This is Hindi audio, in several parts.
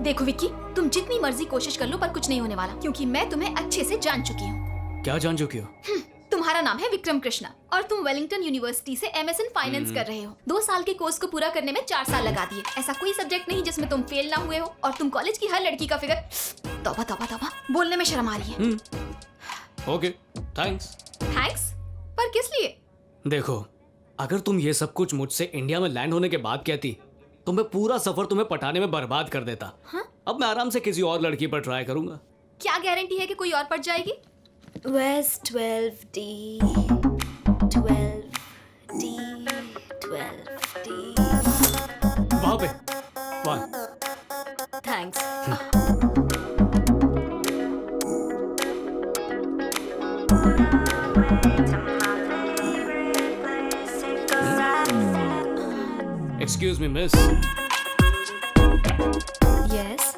देखो विक्की, तुम जितनी मर्जी कोशिश कर लो पर कुछ नहीं होने वाला, क्योंकि मैं तुम्हें अच्छे से जान चुकी हूँ। क्या जान चुकी हो? तुम्हारा नाम है विक्रम कृष्णा और तुम वेलिंगटन यूनिवर्सिटी से MSN फाइनेंस कर रहे हो। 2 साल के कोर्स को पूरा करने में 4 साल लगा दिए। ऐसा कोई सब्जेक्ट नहीं जिसमें तुम फेल ना हुए हो, और तुम कॉलेज की हर लड़की का फिगर, तौबा तौबा तौबा, बोलने में शर्म आ रही है। Okay, thanks. थैंक्स? पर किस लिए? देखो, अगर तुम ये सब कुछ मुझसे इंडिया में लैंड होने के बाद कहती तो मैं पूरा सफर तुम्हें पटाने में बर्बाद कर देता। हाँ? अब मैं आराम से किसी और लड़की पर ट्राई करूंगा। क्या गारंटी है कि कोई और पट जाएगी? West 12D 12D 12D। वहां पे वहां। Thanks. Excuse me miss. Yes.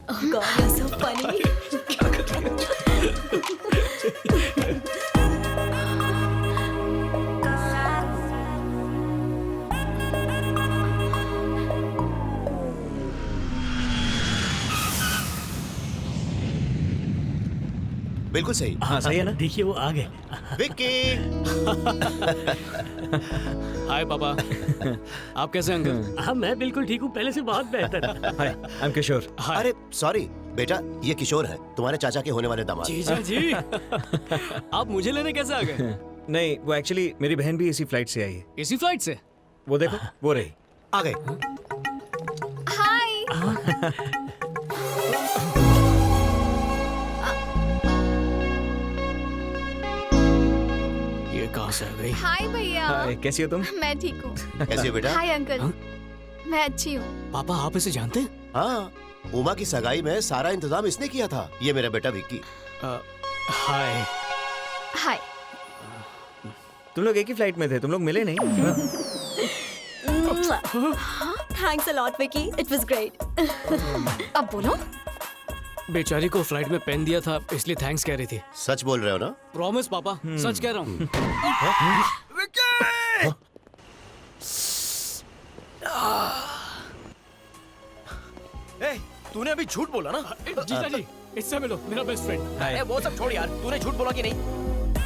Oh God, you're so funny. बिल्कुल सही। हाँ सही है ना। देखिए वो आ गए। विक्की। हाय पापा। आप कैसे अंकल? हाँ मैं बिल्कुल ठीक हूँ, पहले से बहुत बेहतर। हाय, आई एम किशोर। हाय। अरे सॉरी बेटा, ये किशोर है, तुम्हारे चाचा के होने वाले दामाद। जीजा जी। आप मुझे लेने कैसे आ गए? नहीं, वो एक्चुअली मेरी बहन भी इसी फ्लाइट से आई है। इसी फ्लाइट से? वो देखो, वो रही। आ गए। हाय। ये कहाँ से आ गई? हाय भैया। हाय, कैसी हो तुम? मैं ठीक हूँ। कैसी हो बेटा? Hi uncle. हाँ? मैं अच्छी हूँ। पापा आप इसे जानते हैं? हाँ, उमा की सगाई में सारा इंतजाम इसने किया था। ये मेरा बेटा विक्की। हाय। हाय। तुम लोग एक ही फ्लाइट में थे, तुम लोग मिले नहीं? Thanks a lot, Vicky. It was great. अब बोलो। बेचारी को फ्लाइट में पेन दिया था इसलिए थैंक्स कह रही थी। सच बोल रहे हो ना? प्रॉमिस पापा, सच कह रहा हूँ। तूने अभी झूठ बोला ना? जीजा जी, इससे मिलो, मेरा बेस्ट फ्रेंड। अरे वो सब छोड़ यार, तूने झूठ बोला कि नहीं?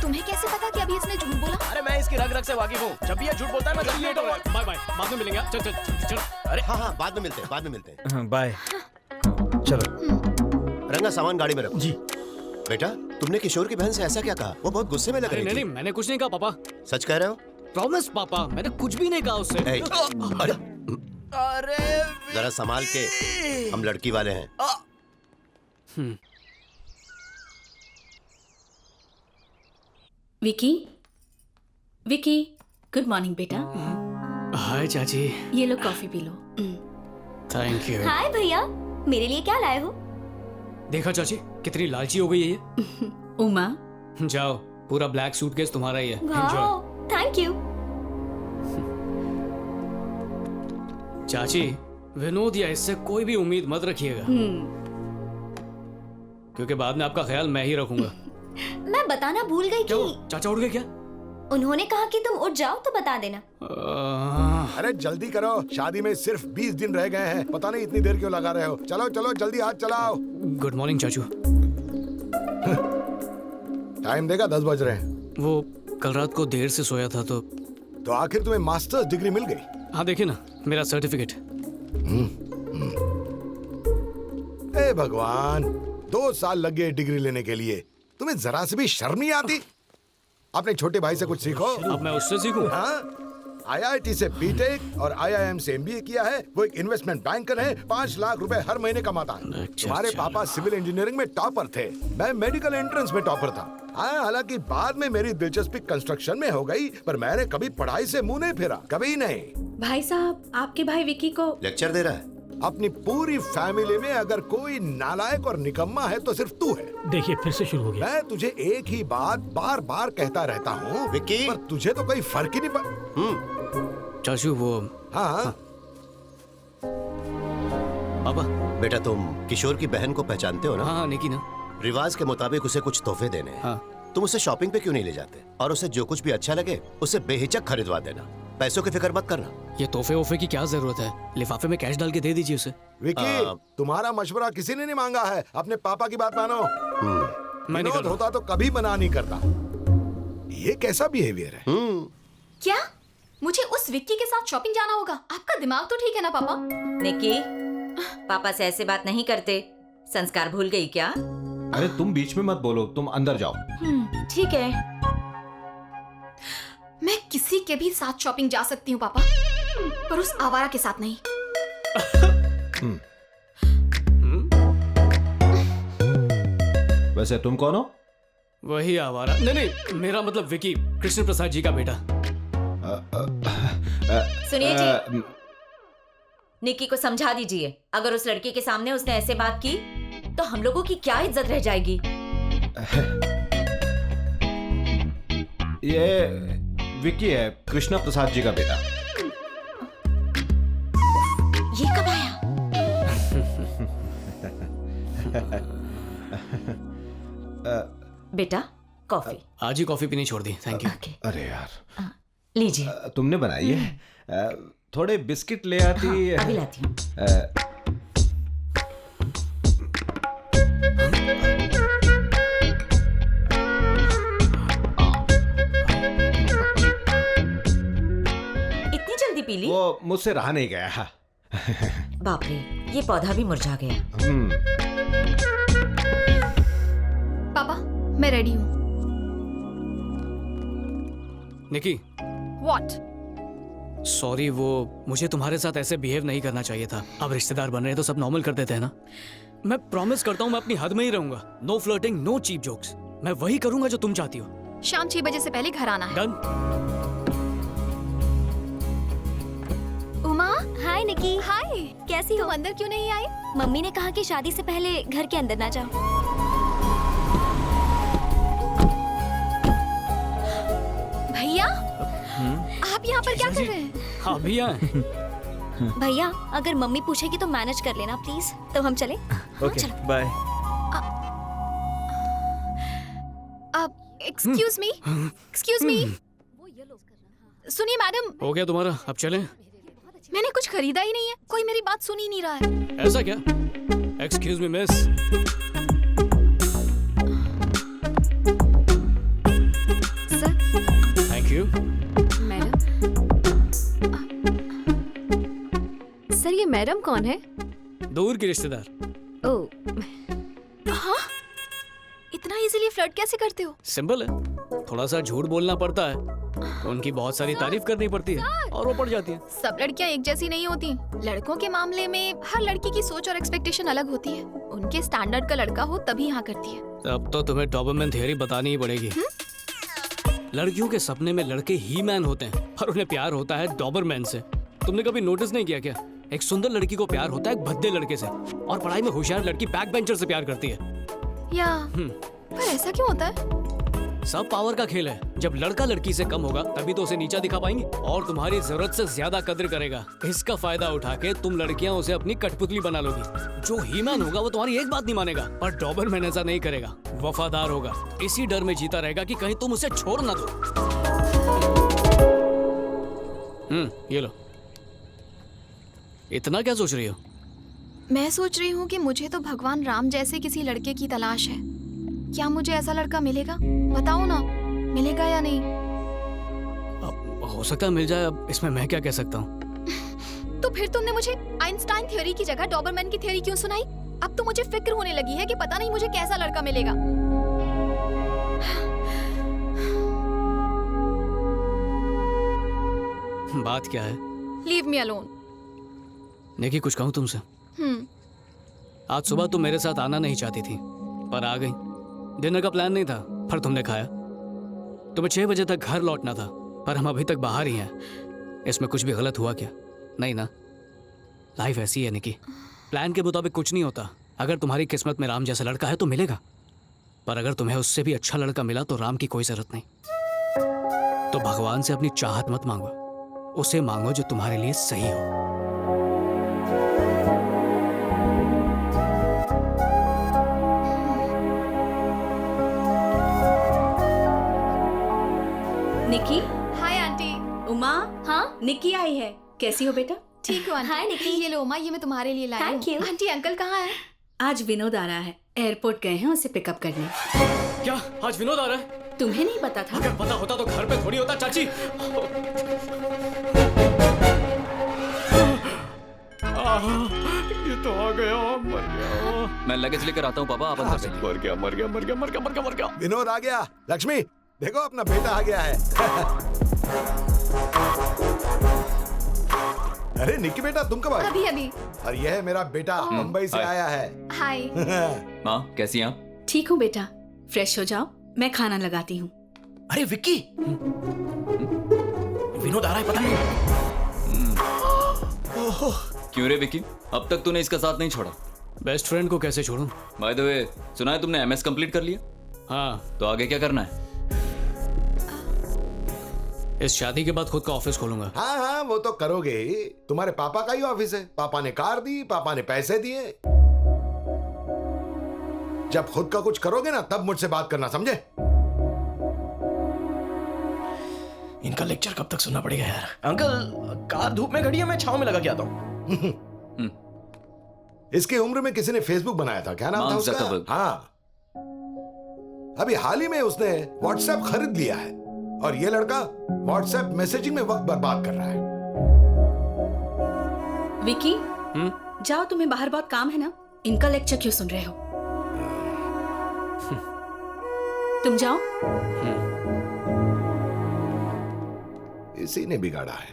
तुम्हें कैसे पता कि अभी इसने झूठ बोला? अरे मैं इसकी रग रग से वाकिफ हूँ। जब भी ये झूठ बोलता है मैं तब लेट हो रहा हूँ। बाय बाय, बाद में मिलेंगे। चल चल चल। अरे हाँ हाँ, बाद में मिलते हैं, बाद में मिलते हैं। हाँ, बाय। चलो। रंगा सामान गाड़ी में रखो। जी। बेटा, तुमने किशोर की बहन से ऐसा क्या कहा? वो बहुत गुस्से में लग अरे रही नहीं थी। नहीं, मैंने कुछ नहीं कहा पापा। सच कह रहे हो? प्रॉमिस पापा, मैंने कुछ भी नहीं कहा उससे। ए, अरे अरे जरा संभाल के, हम लड़की वाले हैं। विकी, विकी, गुड मॉर्निंग बेटा। हाय चाची। ये लो कॉफी पी लो। Thank you. हाय भैया, मेरे लिए क्या लाए हो? देखा चाची, कितनी लालची हो गई है ये। उमा। जाओ, पूरा ब्लैक सूटकेस तुम्हारा ही है। एंजॉय। Wow, thank you. चाची, विनोद या इससे कोई भी उम्मीद मत रखिएगा, क्योंकि बाद में आपका ख्याल मैं ही रखूंगा। मैं बताना भूल गई क्यों? कि चाचा उठ गए क्या? उन्होंने कहा कि तुम उठ जाओ तो बता देना। अरे जल्दी करो, शादी में सिर्फ 20 दिन रह गए हैं। पता नहीं इतनी देर क्यों लगा रहे हो। चलो चलो जल्दी हाथ चलाओ। गुड मॉर्निंग चाचू। टाइम देखा, 10 बज रहे हैं। वो कल रात को देर से सोया था तो आखिर तुम्हें मास्टर्स डिग्री मिल गई? हाँ देखिए ना, मेरा सर्टिफिकेट। ए भगवान, 2 साल लग गए डिग्री लेने के लिए। तुम्हें जरा से भी शर्म नहीं आती? अपने छोटे भाई से कुछ सीखो। अब मैं उससे सीखूं? हाँ, IIT से बीटेक और IIM से MBA किया है। वो एक इन्वेस्टमेंट बैंकर है, 5 लाख रुपए हर महीने कमाता है। तुम्हारे पापा सिविल इंजीनियरिंग में टॉपर थे, मैं मेडिकल एंट्रेंस में टॉपर था। हाँ, हालांकि बाद में मेरी दिलचस्पी कंस्ट्रक्शन में हो गई, पर मैंने कभी पढ़ाई से मुंह नहीं फेरा, कभी नहीं। भाई साहब, आपके भाई विकी को लेक्चर दे रहा है। अपनी पूरी फैमिली में अगर कोई नालायक और निकम्मा है तो सिर्फ तू है। देखिए फिर से शुरू हो गया। मैं तुझे एक ही बात बार बार कहता रहता हूँ विक्की। पर तुझे तो कोई फर्क ही नहीं पड़। चाचू वो हाँ पापा। बेटा तुम किशोर की बहन को पहचानते हो ना? हाँ निकी ना। रिवाज के मुताबिक उसे कुछ तोहफे देने हैं। हाँ। तुम उसे शॉपिंग पे क्यों नहीं ले जाते और उसे जो कुछ भी अच्छा लगे उसे बेहिचक खरीदवा देना। पैसों की फिक्र मत करना। ये तोहफे वोफे की क्या जरूरत है, लिफाफे में कैश डाल के दे दीजिए उसे। विकी, तुम्हारा मशवरा किसी ने नहीं मांगा है, अपने पापा की बात मानो। मैं निकल विनोद रहा होता तो कभी मना नहीं करता। ये कैसा बिहेवियर है? क्या मुझे उस विक्की के साथ शॉपिंग जाना होगा? आपका दिमाग तो ठीक है ना पापा? निकी, पापा से ऐसे बात नहीं करते। संस्कार भूल गई क्या? अरे तुम बीच में मत बोलो, तुम अंदर जाओ। ठीक है। मैं किसी के भी साथ शॉपिंग जा सकती हूँ पापा, पर उस आवारा के साथ नहीं। वैसे तुम कौन हो? वही आवारा। नहीं नहीं, मेरा मतलब विकी, कृष्ण प्रसाद जी का बेटा। सुनिए जी, निकी को समझा दीजिए, अगर उस लड़की के सामने उसने ऐसे बात की तो हम लोगों की क्या इज्जत रह जाएगी। ये विक्की है, कृष्णा प्रसाद जी का बेटा। ये कब आया? बेटा कॉफी। आज ही कॉफी पीनी छोड़ दी, थैंक यू। ओके, अरे यार, लीजिए। तुमने बनाई है? थोड़े बिस्किट ले आती। अभी लाती हूँ। इतनी जल्दी पी ली? वो मुझसे रहा नहीं गया। बाप रे, ये पौधा भी मुरझा गया। पापा मैं रेडी हूँ। निकी, व्हाट? सॉरी, वो मुझे तुम्हारे साथ ऐसे बिहेव नहीं करना चाहिए था। अब रिश्तेदार बन रहे हैं तो सब नॉर्मल कर देते हैं ना। मैं प्रॉमिस करता हूँ मैं अपनी हद में ही रहूंगा। No flirting, no cheap jokes. मैं वही करूंगा जो तुम चाहती हो। शाम 6 बजे से पहले घर आना है। डन। उमा, हाय निकी। हाय। कैसी हो? तुम अंदर क्यों नहीं आई? मम्मी ने कहा कि शादी से पहले घर के अंदर ना जाओ। भैया, आप यहाँ पर क्या कर रहे हैं? हाँ भैया। भैया, अगर मम्मी पूछेगी तो मैनेज कर लेना प्लीज। तो हम चले? Okay, bye. Excuse me, excuse me. सुनिए मैडम, हो गया तुम्हारा, अब चलें? मैंने कुछ खरीदा ही नहीं है, कोई मेरी बात सुन ही नहीं रहा है। ऐसा क्या? Excuse me miss. Sir. Thank you. Madam. Sir, ये मैडम कौन है? दूर की रिश्तेदार। ओह, हाँ? इतना इजीली फ्लर्ट कैसे करते हो? सिंपल है, थोड़ा सा झूठ बोलना पड़ता है, तो उनकी बहुत सारी तारीफ करनी पड़ती है और वो पड़ जाती है। सब लड़कियां एक जैसी नहीं होती। लड़कों के मामले में हर लड़की की सोच और एक्सपेक्टेशन अलग होती है। उनके स्टैंडर्ड का लड़का हो तभी हाँ करती है। तब तो तुम्हें डॉबरमैन थ्योरी बतानी ही पड़ेगी। लड़कियों के सपने में लड़के ही मैन होते हैं और उन्हें प्यार होता है डॉबरमैन से। तुमने कभी नोटिस नहीं किया क्या? एक सुंदर लड़की को प्यार होता है एक भद्दे लड़के से, और पढ़ाई में होशियार लड़की बैक बेंचर से प्यार करती है। या पर ऐसा क्यों होता है? सब पावर का खेल है। जब लड़का लड़की से कम होगा तभी तो उसे नीचा दिखा पाएंगे और तुम्हारी जरूरत से ज्यादा कद्र करेगा। इसका फायदा उठा के तुम लड़कियां उसे अपनी कठपुतली बना लोगी। जो हीमैन होगा वो तुम्हारी एक बात नहीं मानेगा, पर डॉबरमैन ऐसा नहीं करेगा, वफादार होगा। इसी डर में जीता रहेगा कि कहीं तुम उसे छोड़ ना दो। ये लो। इतना क्या सोच रही हो? मैं सोच रही हूँ कि मुझे तो भगवान राम जैसे किसी लड़के की तलाश है। क्या मुझे ऐसा लड़का मिलेगा? बताओ ना, मिलेगा या नहीं? अब हो सकता है मिल जाए, अब इसमें मैं क्या कह सकता हूँ। तो फिर तुमने मुझे आइंस्टाइन थ्योरी की जगह डॉबरमैन की थ्योरी क्यों सुनाई? अब तो मुझे फिक्र होने लगी है कि पता नहीं मुझे कैसा लड़का मिलेगा। बात क्या है? Leave me alone. निकी, कुछ कहूँ तुमसे? आज सुबह तुम मेरे साथ आना नहीं चाहती थी, पर आ गई। डिनर का प्लान नहीं था, पर तुमने खाया। तुम्हें 6 बजे तक घर लौटना था, पर हम अभी तक बाहर ही हैं। इसमें कुछ भी गलत हुआ क्या? नहीं ना? लाइफ ऐसी है निकी, प्लान के मुताबिक कुछ नहीं होता। अगर तुम्हारी किस्मत में राम जैसा लड़का है तो मिलेगा, पर अगर तुम्हें उससे भी अच्छा लड़का मिला तो राम की कोई जरूरत नहीं। तो भगवान से अपनी चाहत मत मांगो, उसे मांगो जो तुम्हारे लिए सही हो। निकी, हाय आंटी। उमा, हाँ निकी आई है। कैसी हो बेटा? ठीक हो आंटी? हाय निकी। ये लो उमा, ये मैं तुम्हारे लिए लाई Thank हूँ। you. आंटी अंकल कहाँ है? आज विनोद आ रहा है। एयरपोर्ट गए हैं उसे पिकअप करने। क्या आज विनोद आ रहा है? तुम्हें नहीं पता था? अगर पता होता तो घर पे थोड़ी होता चाची। ये तो आ गया, मर गया। मैं लगेज लेकर आता हूँ पापा, आप अंदर से। मर गया, मर गया, मर गया, मर गया, मर गया, मर गया। विनोद आ गया। लक्ष्मी देखो अपना बेटा आ गया है। अरे निक्की बेटा तुम कब आए? अभी अभी। और यह है मेरा बेटा मुंबई से हाय। आया है। हाय। माँ कैसी हैं आप? ठीक हूँ बेटा, फ्रेश हो जाओ, मैं खाना लगाती हूँ। अरे विक्की, विनोद आ रहा है, पता है? क्यों रे विकी, अब तक तूने इसका साथ नहीं छोड़ा? बेस्ट फ्रेंड को कैसे छोड़ूं? बाय द वे, सुना है तुमने एमएस कंप्लीट कर लिया? हाँ, तो आगे क्या करना है? इस शादी के बाद खुद का ऑफिस खोलूंगा। हाँ हाँ वो तो करोगे ही। तुम्हारे पापा का ही ऑफिस है। पापा ने कार दी, पापा ने पैसे दिए। जब खुद का कुछ करोगे ना तब मुझसे बात करना, समझे? इनका लेक्चर कब तक सुनना पड़ेगा यार। अंकल कार धूप में खड़ी है, मैं छांव में लगा के आता हूँ। इसकी उम्र में किसी ने फेसबुक बनाया था, क्या नाम था मार्क उसका? ज़करबर्ग। हाँ, अभी हाल ही में उसने व्हाट्सएप खरीद लिया है और ये लड़का व्हाट्सएप मैसेजिंग में वक्त बर्बाद कर रहा है। विकी, जाओ, तुम्हें बाहर बहुत काम है ना, इनका लेक्चर क्यों सुन रहे हो? तुम जाओ। इसी ने बिगाड़ा है।